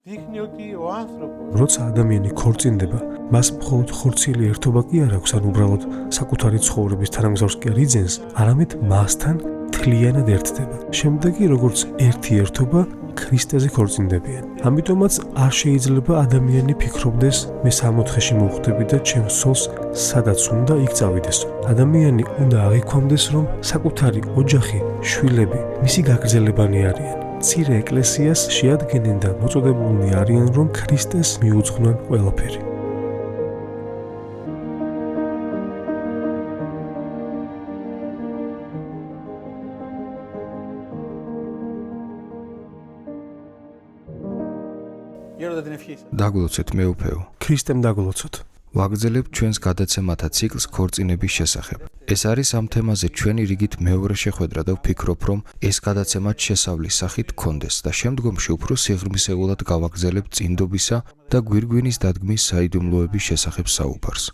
როცა ადამიანი ქორწინდება, მას მხოლოდ ხორციელი ერთობა კი არ აქვს, ან უბრალოდ საკუთარი ცხოვრების თანამგზავრს კი არ იძენს, არამედ მასთან თლიანად ერთდება. შემდეგ კი როგორც ერთი ერთობა ქრისტეზე ქორწინდებიან. ამიტომაც არ შეიძლება ადამიანი ფიქრობდეს, მე 64-ში მოვხვდები და ჩემს სულს სადაც უნდა იქ წავიდეს. ადამიანი უნდა აღიქვამდეს, რომ საკუთარი ოჯახი, შვილები მისი გაგრძელებანი არიან. მცირე ეკლესიას შეადგენენ და მოწოდებულნი არიან, რომ ქრისტეს მიუძღვნან ყველაფერი. დაგლოცეთ მეუფეო. ქრისტემ დაგლოცოთ. ვაგრძელებთ ჩვენს გადაცემათა ციკლს ქორწინების შესახებ. ეს არის ამ თემაზე ჩვენი რიგით მეორე შეხვედრა და ვფიქრობ, რომ ეს გადაცემაც შესავლის სახით გქონდეს და შემდგომში უფრო სიღრმისეულად გავაგრძელებთ წინდობისა და გვირგვინის დადგმის საიდუმლოების შესახებ საუბარს.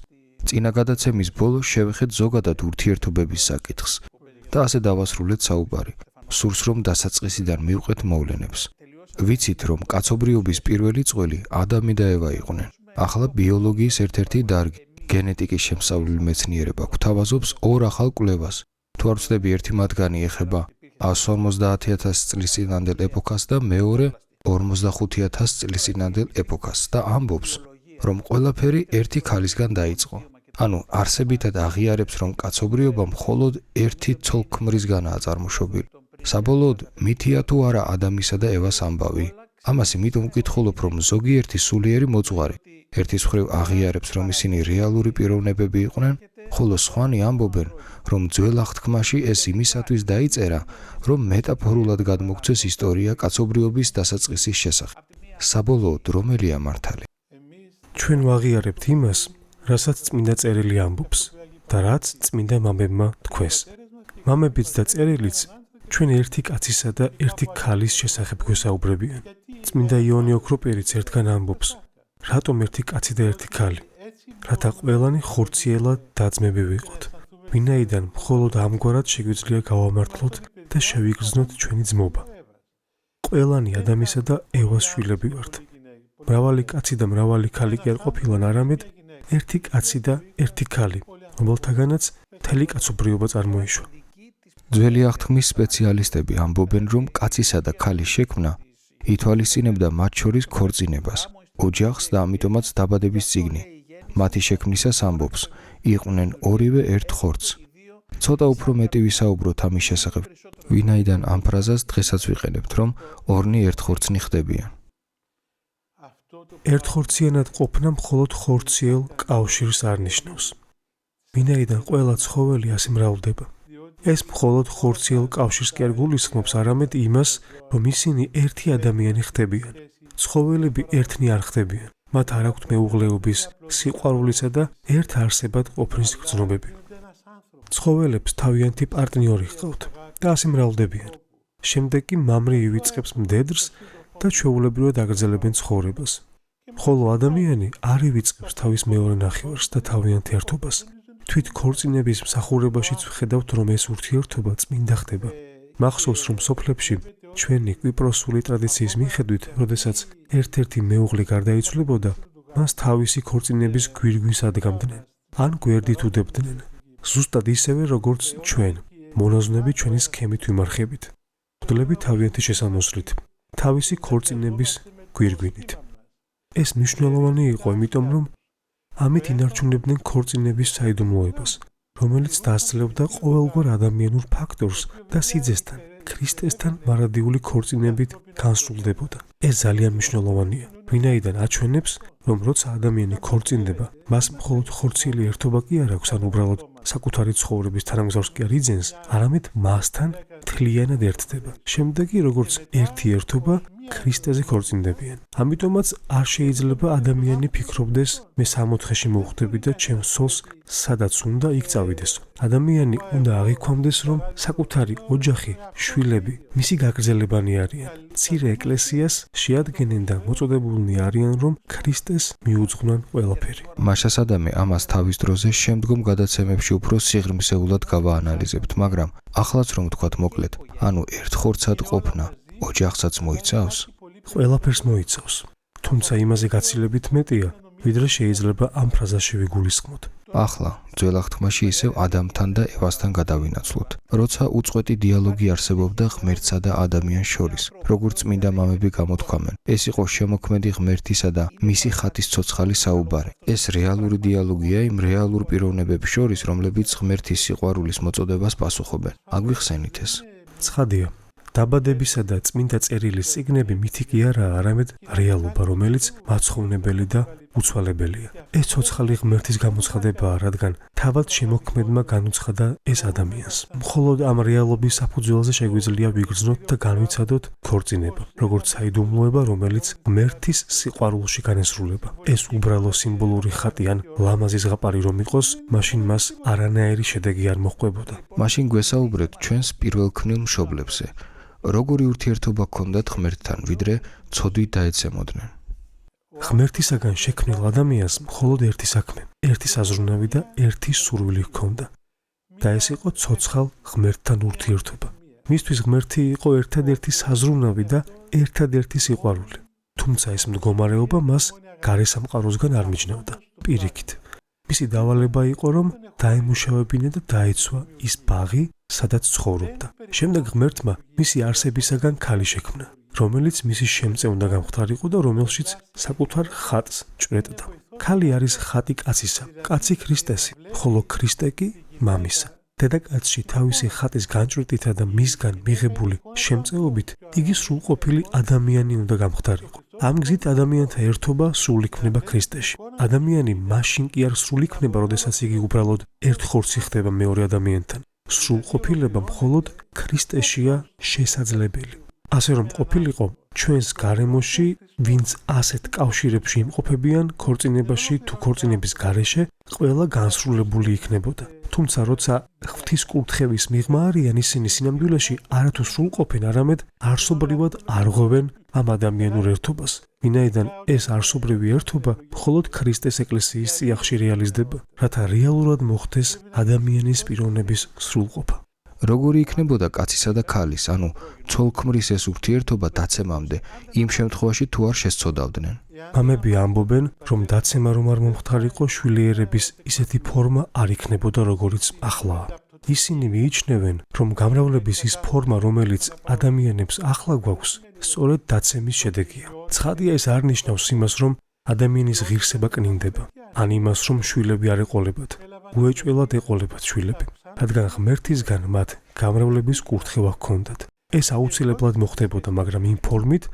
წინა გადაცემის ბოლოს შევეხეთ ზოგადად ურთიერთობების საკითხს და ასე დავასრულეთ საუბარი. სურს რომ დასაწყისიდან მივყვეთ მოვლენებს. ვიცით, რომ კაცობრიობის პირველი წველი ადამი და ევა იყვნენ. ახლა ბიოლოგიის ერთ-ერთი დარგი, გენეტიკის შემსწავლელი მეცნიერება გვთავაზობს ორ ახალ კვლევას. თუ არ ვცდები, ერთი მათგანი ეხება 150,000 წლის წინანდელ ეპოქას და მეორე 45,000 წლის წინანდელ ეპოქას და ამბობს, რომ ყველაფერი ერთი ქალისგან დაიწყო. ანუ არსებითად აღიარებს, რომ კაცობრიობა მხოლოდ ერთი ცოლ-ქმრისგანაა წარმოშობილი. საბოლოოდ მითია თუ არა ადამისა და ევას ამბავი. ამას იმიტომ ვკითხულობ, რომ ზოგიერთი სულიერი მოძღვარი ერთის მხრივ აღიარებს, რომ ისინი რეალური პიროვნებები იყვნენ, ხოლო სხვანი ამბობენ, რომ ძველ აღთქმაში ეს იმისათვის დაიწერა, რომ მეტაფორულად გადმოგვცეს ისტორია კაცობრიობის დასაწყისის შესახებ. საბოლოოდ რომელია მართალი? ჩვენ ვაღიარებთ იმას, რასაც წმინდა წერილი ამბობს და რაც წმინდა მამებმა თქვეს. მამებიც და წერილიც ჩვენ ერთი კაცისა და ერთი ქალის შესახებ გვესაუბრებიან. წმინდა იონი ოქროპერიც ერთგან ამბობს, რატომ ერთი კაცი და ერთი ქალი? რათა ყველანი ხორციელად დაძმები ვიყოთ. ვინაიდან მხოლოდ ამგვარად შეგვიძლია გავამართლოთ და შევიგრძნოთ ჩვენი ძმობა. ყველანი ადამისა და ევას შვილები ვართ. მრავალი კაცი და მრავალი ქალი კი არ ყოფილან, არამედ ერთი კაცი და ერთი ქალი, რომელთაგანაც მთელი კაცობრიობა წარმოიშვა. ძველი აღთქმის სპეციალისტები ამბობენ, რომ კაცისა და ქალის შექმნა ითვალისწინებდა მათ შორის ქორწინებას, ოჯახს და ამიტომაც დაბადების წიგნი მათი შექმნისას ამბობს, იყვნენ ორივე ერთ ხორცს. ცოტა უფრო მეტი ვისაუბროთ ამის შესახებ, ვინაიდან ამ ფრაზას დღესაც ვიყენებთ, რომ ორნი ერთ ხორცნი ხდებიან. ერთხორციანად ყოფნა მხოლოდ ხორციელ კავშირს არ ნიშნავს. ვინაიდან ყველა ცხოველი ასე მრავლდება. ეს მხოლოდ ხორციელ კავშირს კი არ გულისხმობს, არამედ იმას, რომ ისინი ერთი ადამიანი ხდებიან. ცხოველები ერთნი არ ხდებიან. მათ არ აქვთ მეუღლეობის, სიყვარულისა და ერთ არსებად ყოფნის გრძნობები. ცხოველებს თავიანთი პარტნიორი ჰყავთ და ასე მრავლდებიან. შემდეგ კი მამრი ივიწყებს მდედრს და ჩვეულებრივად აგრძელებენ ცხოვრებას. ხოლო ადამიანი არ ივიწყებს თავის მეორე ნახევარს და თავიანთ ერთობას. თვით ქორწინების მსახურებაშიც ვხედავთ, რომ ეს ურთიერთობა წმინდა ხდება. მახსოვს, რომ სოფლებში ჩვენი კვიპროსული ტრადიციის მიხედვით, როდესაც ერთ-ერთი მეუღლე გარდაიცვლებოდა, მას თავისი ქორწინების გვირგვინს ადგამდნენ, ან გვერდით უდებდნენ. ზუსტად ისევე, როგორც ჩვენ, მონაზვნები ჩვენი სქემით ვიმარხებით. მღვდლები თავიანთი შესამოსვლით, თავისი ქორწინების გვირგვინით. ეს მნიშვნელოვანი იყო, იმიტომ რომ ამით ინარჩუნებდნენ ქორწინების საიდუმლოებას, რომელიც დასძლევდა ყოველგვარ ადამიანურ ფაქტორს და სიძესთან, ქრისტესთან მარადიული ქორწინებით განსრულდებოდა. ეს ძალიან მნიშვნელოვანია, ვინაიდან აჩვენებს, რომ როცა ადამიანი ქორწინდება, მას მხოლოდ ხორციელი ერთობა კი არ აქვს, ან უბრალოდ საკუთარი ცხოვრების თანამგზავრს კი არ იძენს, არამედ მასთან თლიანად ერთდება. შემდეგ კი როგორც ერთი ერთობა ქრისტეზე ქორწინდებიან. ამიტომაც არ შეიძლება ადამიანი ფიქრობდეს, მე 64-ში მოვხვდები და ჩემს სულს სადაც უნდა იქ წავიდეს. ადამიანი უნდა აღიქვამდეს, რომ საკუთარი ოჯახი, შვილები მისი გაგრძელებანი არიან. მცირე ეკლესიას შეადგენენ და მოწოდებულნი არიან, რომ ქრისტეს მიუძღვნან ყველაფერი. მაშას ადამი ამას თავის დროზე შემდგომ გადაცემებში უფრო სიღრმისეულად გავაანალიზებთ, მაგრამ ახლაც რომ ვთქვათ მოკლედ, ანუ ერთ ხორცად ყოფნა ოჯახსაც მოიცავს? ყველაფერს მოიცავს. თუმცა იმაზე გაცილებით მეტია, ვიდრე შეიძლება ამ ფრაზაში ვიგულისხმოთ. ახლა ძველ აღთქმაში ისევ ადამთან და ევასთან გადავინაცვლოთ. როცა უწყვეტი დიალოგი არსებობდა ღმერთსა და ადამიანს შორის, როგორც წმინდა მამები გამოთქვამენ, ეს იყო შემოქმედი ღმერთისა და მისი ხატის ცოცხალი საუბარი. ეს რეალური დიალოგია იმ რეალურ პიროვნებებს შორის, რომლებიც ღმერთის სიყვარულის მოწოდებას პასუხობენ. აგვიხსენით ეს. ცხადია, დაბადებისა და წმინდა წერილის წიგნები მითი კი არაა, არამედ რეალობა, რომელიც მაცხოვნებელი და უცვალებელია. ეს ცოცხალი ღმერთის გამოცხადებაა, რადგან თავად შემოქმედმა განუცხადა ეს ადამიანს. მხოლოდ ამ რეალობის საფუძველზე შეგვიძლია ვიგრძნოთ და განვიცადოთ ქორწინება, როგორც საიდუმლოება, რომელიც ღმერთის სიყვარულში განესრულება. ეს უბრალო სიმბოლური ხატი ან ლამაზი ზღაპარი რომ იყოს, მაშინ მას არანაირი შედეგი არ მოჰყვებოდა. მაშინ გვესაუბრეთ ჩვენს პირველქმნილ მშობლებზე. როგორი ურთიერთობა ჰქონდათ ღმერთთან, ვიდრე ცოდვით დაეცემოდნენ. ღმერთისაგან შექმნილ ადამიანს მხოლოდ ერთი საქმე, ერთი საზრუნავი და ერთი სურვილი ჰქონდა. და ეს იყო ცოცხალ ღმერთთან ურთიერთობა. მისთვის ღმერთი იყო ერთადერთი საზრუნავი და ერთადერთი სიყვარული. თუმცა ეს მდგომარეობა მას გარესამყაროსგან არ მიჯნევდა. პირიქით, მისი დავალება იყო, რომ დაემუშავებინა და დაეცვა ის ბაღი, სადაც ცხოვრობდა. შემდეგ ღმერთმა მისი არსებისაგან ქალი შექმნა, რომელიც მისი შემწე უნდა გამختارიყო და რომელშიც საკუთარ ხატს ჭრეტდა. ქალი არის ხატი კაცისა, კაცი ქრისტესი, ხოლო ქრისტე კი მამისა. დედაკაცში თავისი ხატის განჭრეტითა და მისგან მიღებული შემწეობით იგი სრულყოფილი ადამიანი უნდა გამختارიყო. ამ გზით ადამიანთა ერთობა სრულ იქნება ქრისტეში. ადამიანი მაშინ კი არ სრულ იქნება, როდესაც იგი უბრალოდ ერთხორცი ხდება მეორე ადამიანთან. სრულყოფილება მხოლოდ ქრისტეშია შესაძლებელი. ასე რომ ყოფილიყო ჩვენს გარემოში, ვინც ასეთ კავშირებში იმყოფებიან, ქორწინებაში თუ ქორწინების გარეშე, ყველა განსრულებული იქნებოდა. თუმცა როცა ღვთისკურთხევის მიღმა არიან, ისინი სინამდვილეში არათუ სრულყოფენ, არამედ არსობრივად არღვევენ ამ ადამიანურ ერთობას. ვინაიდან ეს არსობრივი ერთობა მხოლოდ ქრისტეს ეკლესიის წიაღში რეალიზდება, რათა რეალურად მოხდეს ადამიანის პიროვნების სრულყოფა. როგორი იქნებოდა კაცისა და ქალის, ანუ ცოლ-ქმრის ეს ურთიერთობა დაცემამდე, იმ შემთხვევაში თუ არ შესწოდავდნენ. მამები ამბობენ, რომ დაცემა რომ არ მომხდარიყო, შვილიერების ისეთი ფორმა არ იქნებოდა, როგორიც ახლაა. ისინი მიიჩნევენ, რომ გამრავლების ის ფორმა, რომელიც ადამიანებს ახლა გვაქვს, სწორედ დაცემის შედეგია. ცხადია, ეს არ ნიშნავს იმას, რომ ადამიანის ღირსება კნინდება, ან იმას, რომ შვილები არ ეყოლებათ, უეჭველად ეყოლებათ შვილები, რადგან ღმერთისგან მათ გამრავლების კურთხევა ჰქონდათ. ეს აუცილებლად მოხდებოდა, მაგრამ იმ ფორმით,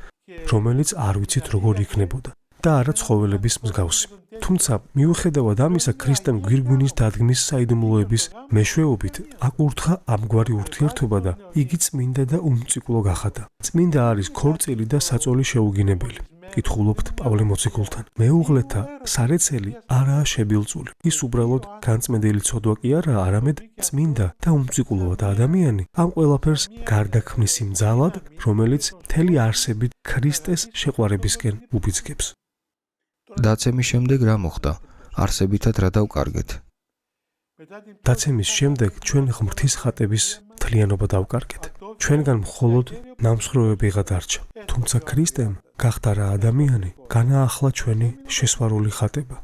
რომელიც არ ვიცით როგორ იქნებოდა და არა ცხოველების მსგავსი. თუმცა მიუხედავად ამისა, ქრისტემ გვირგვინის დადგმის საიდუმლოების მეშვეობით აკურთხა ამგვარი ურთიერთობა და იგი წმინდა და უმწიკვლო გახადა. წმინდა არის ქორწილი და საწოლი შეუგინებელი. კითხულობთ პავლე მოციქულთან. მეუღლეთა სარეცელი არაა შებილწული. ის უბრალოდ განწმენდელი ცოდვა კი არაა, არამედ წმინდა და უმწიკვლოა და ადამიანი ამ ყველაფერს გარდაქმნის იმ ძალად, რომელიც მთელი არსებით ქრისტეს შეყვარებისკენ უბიძგებს. დაცემის შემდეგ რა მოხდა? არსებითად რა დავკარგეთ? დაცემის შემდეგ ჩვენ ღმრთის ხატების მთლიანობა დავკარგეთ. ჩვენგან მხოლოდ ნამსხვრევები გადარჩა. თუმცა ქრისტემ გახდა რა ადამიანი, განაახლა ჩვენი შესვარული ხატება.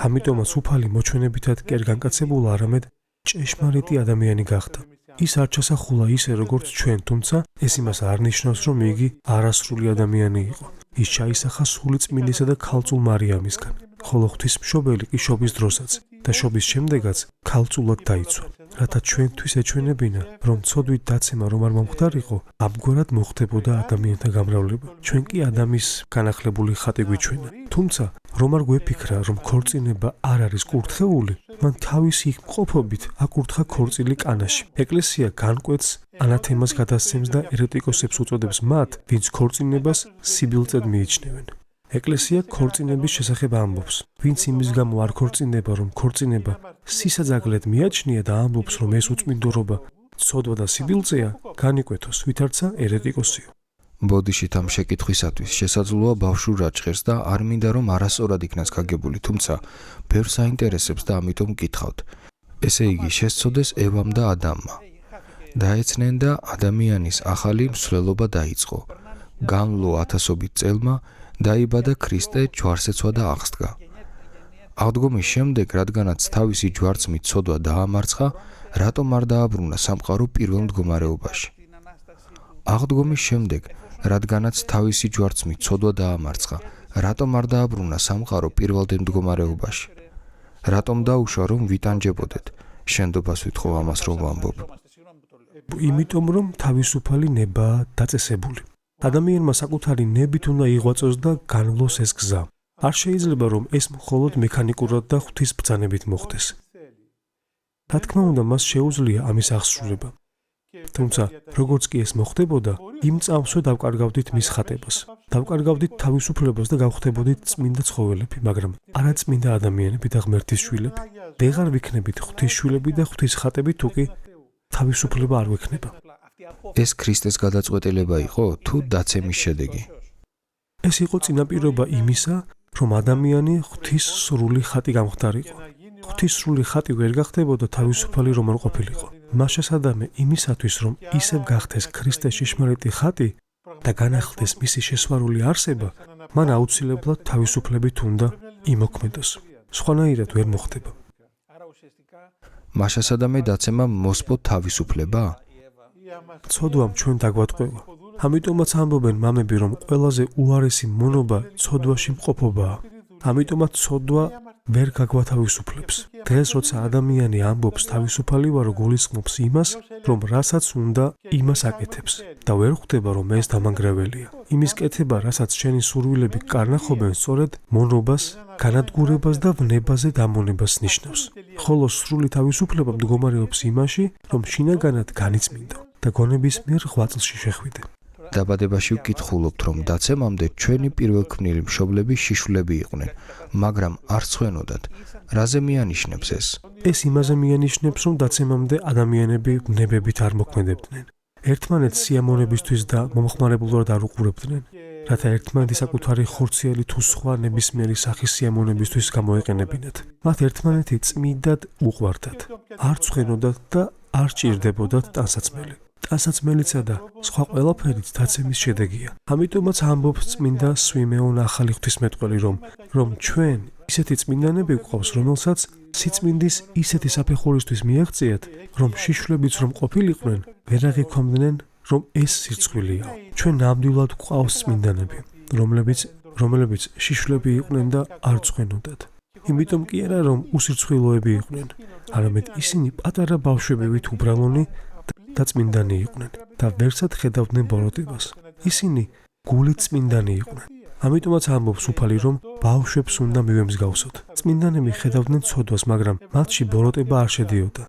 ამიტომაც უფალი მოჩვენებითად კი არ განკაცებულა, არამედ ჭეშმარიტი ადამიანი გახდა. ის არ ჩასახულა ისე როგორც ჩვენ, თუმცა ეს იმას არ ნიშნავს, რომ იგი არასრული ადამიანი იყო. ის ჩაისახა სული წმინდისა და ქალწულ მარიამისგან, ხოლო ღვთისმშობელი კი შობის დროსაც და შობის შემდეგაც ქალწულად დაიცვა, რათა ჩვენთვის ეჩვენებინა, რომ ცოდვით დაცემა რომ არ მომხდარიყო, ამგვარად მოხდებოდა ადამიანთა გამრავლება. ჩვენ კი ადამიანის განახლებული ხატი გვიჩვენა. თუმცა რომ არ გვეფიქრა, რომ ქორწინება არ არის კურთხეული, მან თავისი მყოფობით აკურთხა ქორწილი კანაში. ეკლესია განკვეთს ანათემას გადასცემს და ერეტიკოსებს უწოდებს მათ, ვინც ქორწინებას სიბილწედ მიიჩნევენ. ეკლესია ქორწინების შესახებ ამბობს. ვინც იმის გამო არ ქორწინება, რომ ქორწინება სისაძაგლად მიაჩნია და ამბობს, რომ ეს უწმინდურობა ცოდვა და სიბილწეა, განიკვეთოს, ვითარცა ერეტიკოსიო. ბოდიშით ამ შეკითხვისათვის შესაძლოა ბავშვურ რაჭყერს და არ მინდა რომ არასწორად იქნას გაგებული, თუმცა ბევრს აინტერესებს და ამიტომ გითხავთ. ესე იგი, შესწოდეს ევამ და ადამმა. დაეცნენ და ადამიანის ახალი მსვლელობა დაიწყო. განვლო ათასობით წელმა დაიბადა ქრისტე, ჯვარს ეცვა და აღსდგა. აღდგომის შემდეგ, რადგანაც თავისი ჯვარცმით ცოდვა დაამარცხა, რატომ არ დააბრუნა სამყარო პირველ მდგომარეობაში? აღდგომის შემდეგ, რადგანაც თავისი ჯვარცმით ცოდვა დაამარცხა, რატომ არ დააბრუნა სამყარო პირველდენ მდგომარეობაში? რატომ დაუშვა რომ ვიტანჯებოდეთ? შენდობას ვითხოვ ამას რომ ვამბობ. იმიტომ რომ თავისუფალი ნება დაწესებული. ადამიანმა საკუთარი ნებით უნდა იღვაწოს და განვლოს ეს გზა. არ შეიძლება რომ ეს მხოლოდ მექანიკურად და ღვთის ბრძანებით მოხდეს. რა თქმა უნდა, მას შეუძლია ამის აღსრულება. თუმცა, როგორც კი ეს მოხდებოდა, იმ წამსვე დავკარგავდით მის ხატებას. დავკარგავდით თავისუფლებას და გავხდებოდით წმინდა ცხოველები, მაგრამ არა წმინდა ადამიანები და ღმერთის შვილები. ვეღარ ვიქნებით ღვთის შვილები და ღვთის ხატები, თუკი თავისუფლება არ ვექნება. ეს ქრისტეს გადაწყვეტილება იყო თუ დაცემის შედეგი? ეს იყო წინაპირობა იმისა, რომ ადამიანი ღვთის სრული ხატი გამხდარიყო. ღვთის სრული ხატი ვერ გახდებოდა თავისუფალი რომ არ ყოფილიყო. მას შესადამე იმისათვის, რომ ისევ გახდეს ქრისტეს შიშმარიტი ხატი და განახლდეს მისი შესვარული არსება, მან აუცილებლად თავისუფლებით უნდა იმოქმედოს. სხვანაირად ვერ მოხდება. მას შესადამე დაცემა მოსპო თავისუფლება? ცოდვამ ჩვენ დაგვატყვევა. ამიტომაც ამბობენ მამები, რომ ყველაზე უარესი მონობა ცოდვაში მყოფობაა. ამიტომაც ცოდვა ვერ გაგვათავისუფლებს. დღეს როცა ადამიანი ამბობს თავისუფალი ვარო, გულისხმობს იმას, რომ რასაც უნდა, იმას აკეთებს და ვერ ხვდება, რომ ეს დამანგრეველია. იმის კეთება, რასაც შენი სურვილები კარნახობენ, სწორედ მონობას, განადგურებას და ვნებაზე დამონებას ნიშნავს. ხოლო სრული თავისუფლება მდგომარეობს იმაში, რომ შინაგანად განიწმინდო და გონების მიერ ღვაწლში შეხვიდე. დაბადებაში ვკითხულობთ, რომ დაცემამდე ჩვენი პირველქმნილი მშობლები შიშვლები იყვნენ, მაგრამ არ ცვენოდათ. რაზე მიანიშნებს ეს? ეს იმაზე მიანიშნებს, რომ დაცემამდე ადამიანები ვნებებით არ მოქმედებდნენ. ერთმანეთს სიამონებისთვის და მომხმარებლურად არ უყურებდნენ, რათა ერთმანეთი საკუთარი ხორციელი თუ სხვა ნებისმიერი სახის სიამონებისთვის გამოეყენებინათ. მათ ერთმანეთი წმიდად უყვარდათ, არ ცვენოდათ და არ ჭირდებოდათ ტანსაცმელი. ტანსაცმელისა და სხვა ყველაფერიც დაცემის შედეგია. ამიტომაც ამბობს წმინდა სვიმეონ ახალი ღვთისმეტყველი, რომ ჩვენ ისეთი წმინდანები გვყავს, რომელსაც სიწმინდის ისეთი საფეხურისთვის მიაღწიათ, რომ შიშვლებიც რომ ყოფილიყვნენ, ვერ აღიქვამდნენ, რომ ეს სირცხვილია. ჩვენ ნამდვილად გვყავს წმინდანები, რომლებიც შიშვლები იყვნენ და არ ცვენოდათ. იმიტომ კი არა, რომ უსირცხვილოები იყვნენ, არამედ ისინი პატარა ბავშვებივით უბრალონი და წმინდანი იყვნენ და ვერსად ხედავდნენ ბოროტებას. ისინი გულით წმინდანი იყვნენ. ამიტომაც ამბობს უფალი, რომ ბავშვებს უნდა მივემსგავსოთ. წმინდანები ხედავდნენ ცოდვას, მაგრამ მათში ბოროტება არ შედიოდა.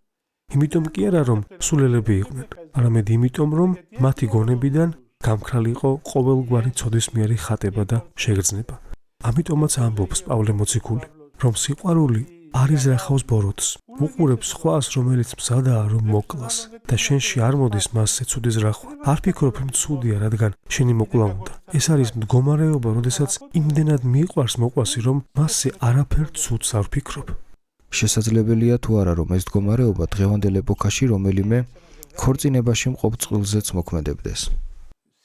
იმიტომ კი არა, რომ სულელები იყვნენ, არამედ იმიტომ, რომ მათი გონებიდან გამქრალი იყო ყოველგვარი ცოდვისმიერი ხატება და შეგრძნება. ამიტომაც ამბობს პავლე მოციქული, რომ სიყვარული არ იზრახავს ბოროტს, უყურებს სხვას, რომელიც მზადაა რომ მოკლას და შენში არ მოდის მასზე ცუდი ზრახვა. არ ფიქრობ, რომ ცუდია, რადგან შენი მოკლა უნდა. ეს არის მდგომარეობა, როდესაც იმდენად მიყვარს მოყვასი, რომ მასზე არაფერ ცუდს არ ვფიქრობ. შესაძლებელია თუ არა, რომ ეს მდგომარეობა დღევანდელ ეპოქაში რომელიმე ქორწინებაში მყოფ წყვილზეც მოქმედებდეს.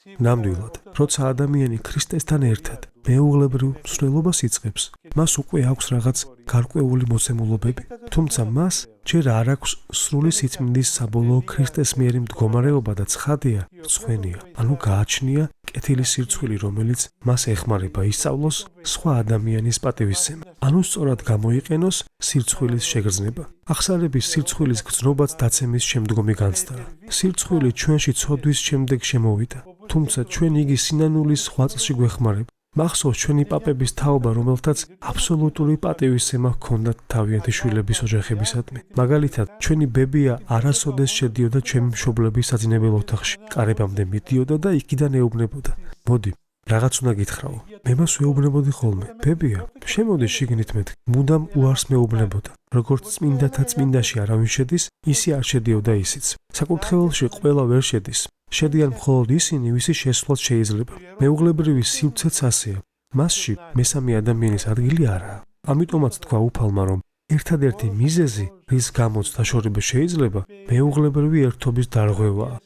ნამდვილად, როცა ადამიანი ქრისტესთან ერთად მეუღლებრივ მსვლელობას იწყებს, მას უკვე აქვს რაღაც გარკვეული მოცემულობები, თუმცა მას ჯერ არ აქვს სრული სიწმინდის საბოლოო ქრისტეს მიერი მდგომარეობა და ცხადია, მწვენია, ანუ გააჩნია კეთილი სირცხვილი, რომელიც მას ეხმარება ისწავლოს სხვა ადამიანის პატივისცემა, ანუ სწორად გამოიყენოს სირცხვილის შეგრძნება. ახსარების სირცხვილის გრძნობაც დაცემის შემდგომი განცდაა. სირცხვილი ჩვენში ცოდვის შემდეგ შემოვიდა, თუმცა ჩვენ იგი სინანულის ღვაწლში გვეხმარება. მახსოვს ჩვენი პაპების თაობა, რომელთაც აბსოლუტური პატივისცემა ჰქონდათ თავიანთი შვილების ოჯახებისადმი. მაგალითად, ჩვენი ბებია არასოდეს შედიოდა ჩემი მშობლების საძინებელ ოთახში, კარებამდე მიდიოდა და იქიდან ეუბნებოდა. მოდი, რაღაც უნდა გითხრაო. მე მას ვეუბნებოდი ხოლმე. ბებია, შემოდი შიგნით მეთქი. მუდამ უარს მეუბნებოდა. როგორც წმინდათა წმინდაში არავინ შედის, ისი არ შედიოდა ისიც. საკურთხეველში ყველა ვერ შედის. შედიან მხოლოდ ისინი, ვისი შესვლაც შეიძლება. მეუღლებრივი სივრცეც ასეა. მასში მესამე ადამიანის ადგილი არაა. ამიტომაც თქვა უფალმა, რომ ერთადერთი მიზეზი, რის გამოც დაშორება შეიძლება, მეუღლებრივი ერთობის დარღვევაა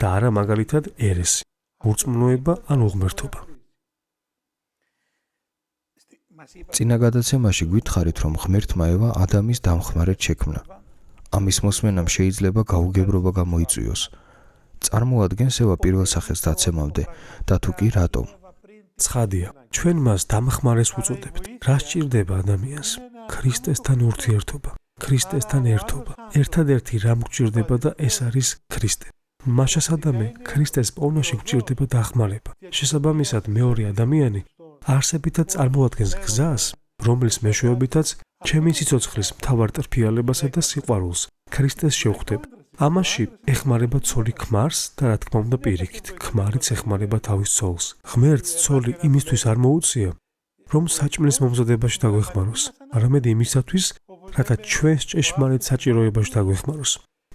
და არა მაგალითად ერესი, ურწმუნოება ან უღმერთობა. წინა გადაცემაში გითხარით, რომ ღმერთმა ევა ადამის დამხმარედ შექმნა. ამის მოსმენამ შეიძლება გაუგებრობა გამოიწვიოს. წარმოადგენს ევა პირველ სახეს დაცემამდე და თუ კი რატომ? ცხადია, ჩვენ მას დამხმარეს ვუწოდებთ. რა სჭირდება ადამიანს? ქრისტესთან ურთიერთობა, ქრისტესთან ერთობა. ერთადერთი რამ გვჭირდება და ეს არის ქრისტე. მაშასადამე ქრისტეს პოვნაში გვჭირდება დახმარება. შესაბამისად, მეორე ადამიანი არსებითად წარმოადგენს გზას, რომლის მეშვეობითაც ჩემი სიცოცხლის მთავარ ტრფიალებასა და სიყვარულს ქრისტეს შევხვდები. ამაში ეხმარება ცოლი ქმარს და რა თქმა უნდა პირიქით, ქმარიც ეხმარება თავის ცოლს. ღმერთს ცოლი იმისთვის არ მოუწია, რომ საჭმლის მომზადებაში დაგვეხმაროს, არამედ იმისათვის, რათა ჩვენს ჭეშმარიტ საჭიროებაში დაგვეხმაროს.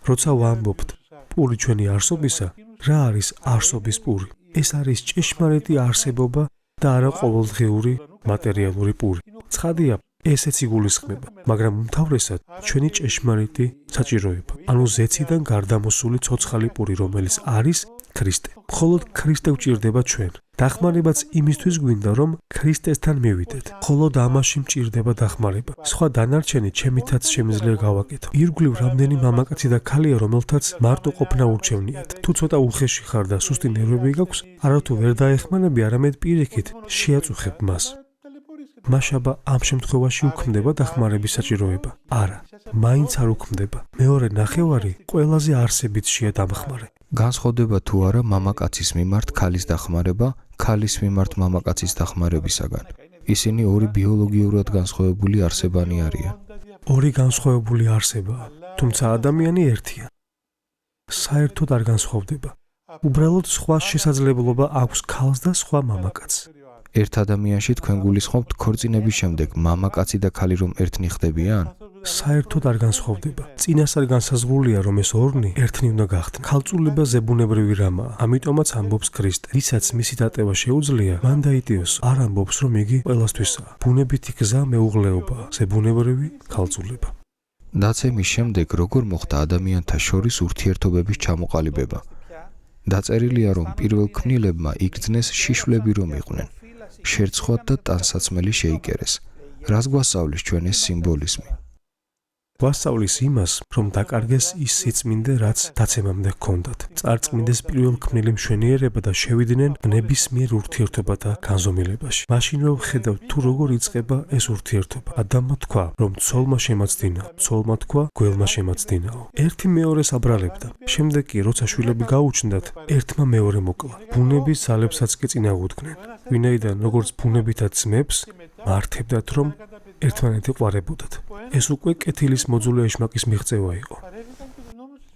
როცა ვამბობთ პური ჩვენი არსობისა, რა არის არსობის პური? ეს არის ჭეშმარიტი არსებობა და არა ყოველდღიური მატერიალური პური. ცხადია, ესეც იგულისხმება, მაგრამ უმთავრესად ჩვენი ჭეშმარიტი საჭიროება, ანუ ზეციდან გარდამოსული ცოცხალი პური, რომელიც არის ქრისტე. მხოლოდ ქრისტე გვჭირდება ჩვენ. დახმარებაც იმისთვის გვინდა, რომ ქრისტესთან მივიდეთ. მხოლოდ ამაში მჭირდება დახმარება. სხვა დანარჩენი ჩემითაც შემიძლია გავაკეთო. ირგვლივ რამდენი მამაკაცი და ქალია, რომელთაც მარტო ყოფნა ურჩევნიათ. თუ ცოტა უხეში ხარ და სუსტი ნერვები გაქვს, არათუ ვერ დაეხმარები, არამედ პირიქით შეაწუხებ მას. მაშაბა ამ შემთხვევაში უქმდება დახმარების საჭიროება. არა, მაინც არ უქმდება. მეორე ნახევარი ყველაზე არსებით შეადამხმარე. განსხვავდება თუ არა მამაკაცის მიმართ ქალის დახმარება, ქალის მიმართ მამაკაცის დახმარებისაგან. ისინი ორი ბიოლოგიურად განსხვავებული არსებანი არიან. ორი განსხვავებული არსებაა, თუმცა ადამიანი ერთია. საერთოდ არ განსხვავდება. უბრალოდ სხვა შესაძლებლობა აქვს ქალს და სხვა მამაკაცს. ერთ ადამიანში თქვენ გულისხმობთ ქორწინების შემდეგ მამაკაცი და ქალი რომ ერთნი ხდებიან? საერთოდ არ განსხვავდება. წინასწარ განსაზღვრულია, რომ ეს ორნი ერთნი უნდა გახდნენ. ქალწულება ზებუნებრივი რამაა, ამიტომაც ამბობს ქრისტე. ვისაც მისი დატევა შეუძლია, მან დაიტიოს. არ ამბობს, რომ იგი ყველასთვისაა. ბუნებითი გზა მეუღლეობაა, ზებუნებრივი ქალწულება. დაცემის შემდეგ როგორ მოხდა ადამიანთა შორის ურთიერთობების ჩამოყალიბება? დაწერილია, რომ პირველ ქმნილებმა იგრძნეს შიშვლები რომ იყვნენ. შერცხვათ და ტანსაცმელი შეიკერეს. რას გვასწავლის ჩვენ ეს სიმბოლიზმი? გვასწავლის იმას, რომ დაკარგეს ის სიწმინდე, რაც დაცემამდე ჰქონდათ. წარწმინდეს პირველ ქმნილი მშვენიერება და შევიდნენ ნებისმიერ ურთიერთობათა განზომილებაში. მაშინ რომ ხედავთ თუ როგორ იწყება ეს ურთიერთობა. ადამმა თქვა, რომ ცოლმა შემაცდინა, ცოლმა თქვა, გველმა შემაცდინაო. ერთი მეორეს აბრალებდა. შემდეგ კი, როცა შვილები გაუჩნდათ, ერთმა მეორე მოკლა. ბუნების ძალებსაც კი წინააღმდნენ. ვინაიდან როგორც ბუნებითად ძმებს მართებდათ, რომ ერთმანეთი ყვარებოდათ. ეს უკვე კეთილის მოძულე ეშმაკის მიღწევა იყო.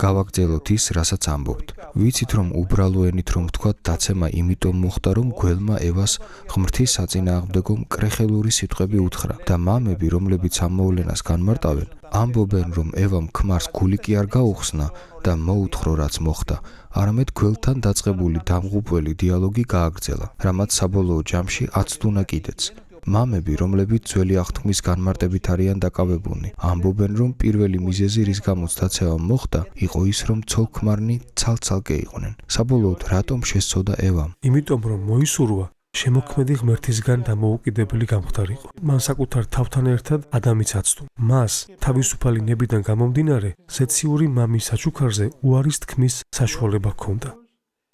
გავაგრძელოთ ის, რასაც ამბობთ. ვიცით, რომ უბრალო ენით რომ ვთქვათ, დაცემა იმიტომ მოხდა, რომ გველმა ევას ღმრთის საწინააღმდეგო მკრეხელური სიტყვები უთხრა და მამები, რომლებიც ამ მოვლენას განმარტავენ, ამბობენ, რომ ევამ ქმარს გული კი არ გაუხსნა და მოუთხოვ, რაც მოხდა, არამედ გველთან დაწყებული დამღუპველი დიალოგი გააგრძელა, რამაც საბოლოო ჯამში აცდუნა კიდეც. მამები, რომლებიც ძველი აღთქმის განმარტებით არიან დაკავებულნი, ამბობენ, რომ პირველი მიზეზი, რის გამოც დაცემა მოხდა, იყო ის, რომ ცოლ-ქმარნი ცალ-ცალკე იყვნენ. საბოლოოდ რატომ შესწოდა ევამ? იმიტომ, რომ მოისურვა შემოქმედი ღმერთისგან დამოუკიდებელი გამხდარიყო. მან საკუთარ თავთან ერთად ადამიც აცდო. მას თავისუფალი ნებიდან გამომდინარე, ზეციური მამის საჩუქარზე უარის თქმის საშუალება ჰქონდა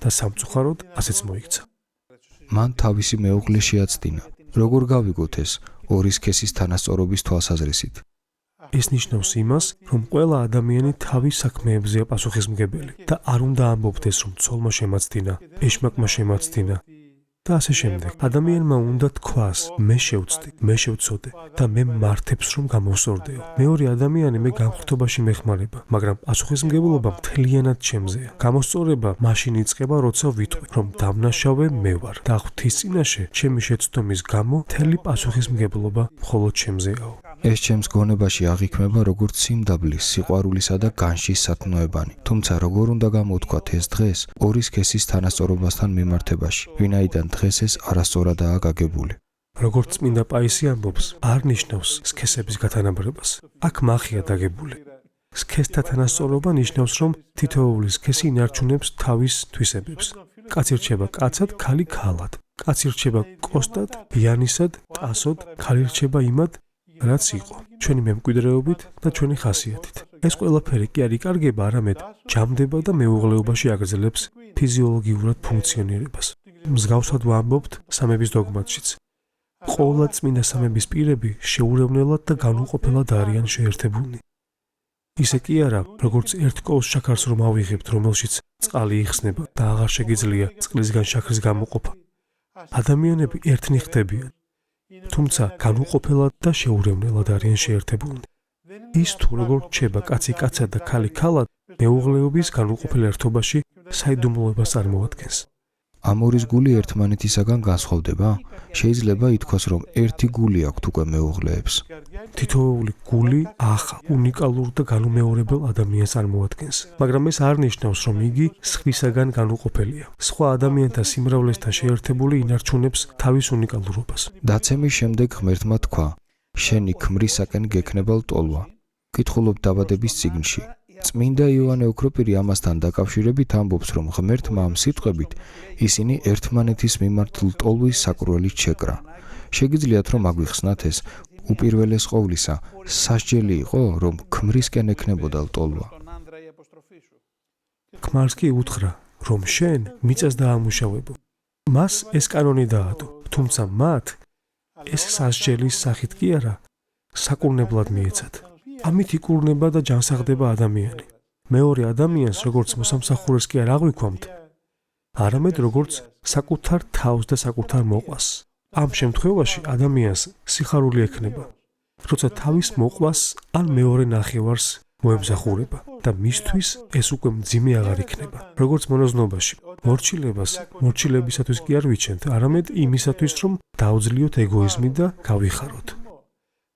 და სამწუხაროდ ასეც მოიქცა. მან თავისი მეუღლე შეაცდინა. როგორ გავიგოთ ეს ორის სქესის თანასწორობის თვალსაზრისით? ეს ნიშნავს იმას, რომ ყველა ადამიანი თავის საქმეებზეა პასუხისმგებელი და არ უნდა ამბობდეს, რომ ცოლმა შემაცდინა, ეშმაკმა შემაცდინა და ასე შემდეგ. ადამიანმა უნდა თქვას, მე შევწდი, მე შევწოდე და მე მართებს რომ გამოვსორდეო. მეორე ადამიანი მე გამხდობაში მეხმარება, მაგრამ პასუხისმგებლობა მთლიანად ჩემზეა. გამოსწორება მაშინ იწყება, როცა ვიტყვი, რომ დამნაშავე მე ვარ და ღვთის წინაშე ჩემი შეცდომის გამო მთელი პასუხისმგებლობა მხოლოდ ჩემზეაო. ეს ჩემს გონებაში აღიქმება როგორც სიმდაბლის, სიყვარულისა და განშის სათნოებანი. თუმცა როგორ უნდა გამოვთქვათ ეს დღეს ორის სქესის თანასწორობასთან მიმართებაში, ვინაიდან დღეს ეს არასწორადაა გაგებული. როგორც წმინდა პაისი ამბობს, არ ნიშნავს სქესების გათანაბრებას. აქ მახია დაგებული. სქესთა თანასწორობა ნიშნავს, რომ თითოეული სქესი ინარჩუნებს თავის თვისებებს. კაცი რჩება კაცად, ქალი ქალად. კაცი რჩება კოსტად, იანისად, ტასოდ, ქალი რჩება იმად, რაც იყო, ჩვენი მემკვიდრეობით და ჩვენი ხასიათით. ეს ყველაფერი კი არ იკარგება, არამედ ჯამდება და მეუღლეობაში აგრძელებს ფიზიოლოგიურად ფუნქციონირებას. მსგავსად ვამბობთ სამების დოგმატშიც. ყოვლა წმინდა სამების პირები შეურევნელად და განუყოფელად არიან შეერთებულნი. ისე კი არა, როგორც ერთ კოვს შაქარს რომ ავიღებთ, რომელშიც წყალი იხსნება და აღარ შეგიძლია წყლისგან შაქრის გამოყოფა. ადამიანები ერთნი ხდებიან, თუმცა განუყოფელად და შეურევნელად არიან შეერთებულნი. ის თუ როგორ რჩება კაცი კაცად და ქალი ქალად, მეუღლეობის განუყოფელ ერთობაში საიდუმლოებას წარმოადგენს. ამ ორის გული ერთმანეთისაგან განსხვავდება? შეიძლება ითქვას, რომ ერთი გული აქვთ უკვე მეუღლეებს. თითოეული გული ახალ, უნიკალურ და განუმეორებელ ადამიანს წარმოადგენს, მაგრამ ეს არ ნიშნავს, რომ იგი სხვისაგან განუყოფელია. სხვა ადამიანთა სიმრავლესთან შეერთებული ინარჩუნებს თავის უნიკალურობას. დაცემის შემდეგ ღმერთმა თქვა: შენი ქმრისაკენ გექნება ლტოლვა. კითხულობ დაბადების წიგნში. წმინდა იოანე ოქროპირი ამასთან დაკავშირებით ამბობს, რომ ღმერთმა ამ სიტყვებით ისინი ერთმანეთის მიმართ ლტოლვის საკურველით შეკრა. შეგიძლიათ რომ აგვიხსნათ ეს უპირველეს ყოვლისა, სასჯელი იყო, რომ ქმრისკენ ექნებოდა ლტოლვა. ქმარს კი უთხრა, რომ შენ მიწას დაამუშავებო. მას ეს კანონი დაადო, თუმცა მათ ეს სასჯელის სახით კი არა, საკურნებლად მიეცათ. ამით იკურნება და ჯანსაღდება ადამიანი. მეორე ადამიანს, როგორც მოსამსახურეს კი არ აღვიქვამთ, არამედ როგორც საკუთარ თავს და საკუთარ მოყვას. ამ შემთხვევაში ადამიანს სიხარული ექნება, როცა თავის მოყვას ან მეორე ნახევარს მოემსახურება და მისთვის ეს უკვე მძიმე აღარ იქნება. როგორც მონაზვნობაში, მორჩილებას მორჩილებისათვის კი არ ვიჩენთ, არამედ იმისათვის, რომ დაუძლიოთ ეგოიზმი და გავიხაროთ.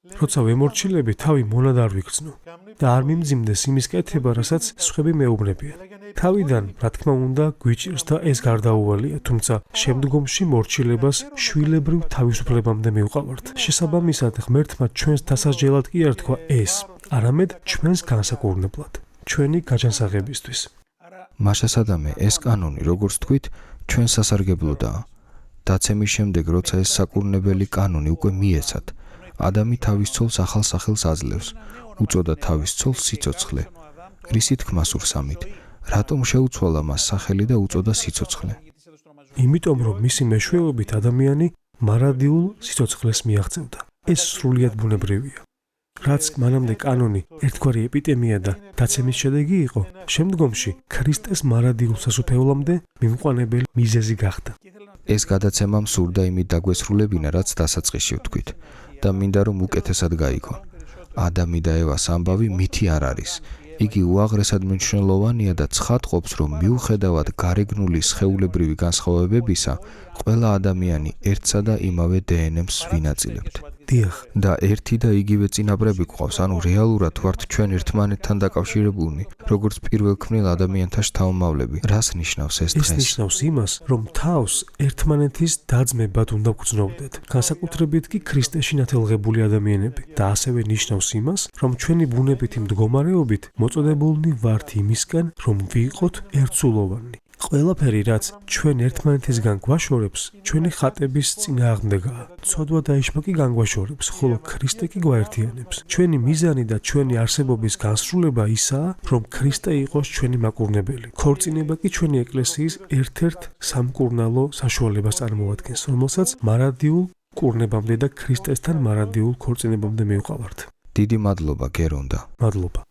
როცა ვემორჩილები, თავი მონად არ ვიგრძნო და არ მიმძიმდეს იმის კეთება, რასაც სხვები მეუბნებიან. თავიდან, რა თქმა უნდა, გვიჭირს და ეს გარდაუვალია, თუმცა შემდგომში მორჩილებას შვილებრივ თავისუფლებამდე მივყავართ. შესაბამისად, ღმერთმა ჩვენს დასასჯელად კი არ თქვა ეს, არამედ ჩვენს განსაკურნებლად, ჩვენი გაჯანსაღებისთვის. მაშასადამე, ეს კანონი, როგორც თქვით, ჩვენ სასარგებლოდაა. დაცემის შემდეგ, როცა ეს საკურნებელი კანონი უკვე მიეცათ, ადამი თავის ცოლს ახალ სახელს აძლევს, უწოდა თავის ცოლს სიცოცხლე. რისი თქმა სურსამით, რატომ შეუცვალა მას სახელი და უწოდა სიცოცხლე? იმიტომ, რომ მისი მეშვეობით ადამიანი მარადიულ სიცოცხლეს მიაღწევდა. ეს სრულიად ბუნებრივია. რაც მანამდე კანონი ერთგვარი ეპიდემია და დაცემის შედეგი იყო, შემდგომში ქრისტეს მარადიულ სასუფევლამდე მიმყვანებელი მიზეზი გახდა. ეს გადაცემა მსურდა იმით დაგვესრულებინა, რაც დასაწყისში ვთქვით და მინდა რომ უკეთესად გაიგო. ადამი და ევას ამბავი მითი არ არის. იგი უაღრესად მნიშვნელოვანია და ცხადყოფს, რომ მიუხედავად გარეგნული სხეულებრივი განსხვავებებისა, ყველა ადამიანი ერთსა და იმავე დნმ-ს ვინაწილებთ. დიახ, და ერთი და იგივე წინაპრები გვყავს, ანუ რეალურად ვართ ჩვენ ერთმანეთთან დაკავშირებულნი, როგორც პირველქმნილ ადამიანთა შთამომავლები. რას ნიშნავს ეს ეს დღეს? ნიშნავს იმას, რომ თავს ერთმანეთის დაძმებად უნდა გვგზნობდეთ, განსაკუთრებით კი ქრისტეში ნათელღებული ადამიანები. და ასევე ნიშნავს იმას, რომ ჩვენი ბუნებითი მდგომარეობით მოწოდებულნი ვართ იმისკენ, რომ ვიყოთ ერთსულოვანი. ყველაფერი, რაც ჩვენ ერთმანეთისგან გვაშორებს, ჩვენი ხატების წინააღმდეგაა. ცოდვა და ეშმა კი განგვაშორებს, ხოლო ქრისტე კი გვაერთიანებს. ჩვენი მიზანი და ჩვენი არსებობის განსრულება ისაა, რომ ქრისტე იყოს ჩვენი მაკურნებელი. ქორწინება კი ჩვენი ეკლესიის ერთ-ერთ სამკურნალო საშუალებას წარმოადგენს, რომელსაც მარადიულ კურნებამდე და ქრისტესთან მარადიულ ქორწინებამდე მივყავართ. დიდი მადლობა გერონდა. მადლობა.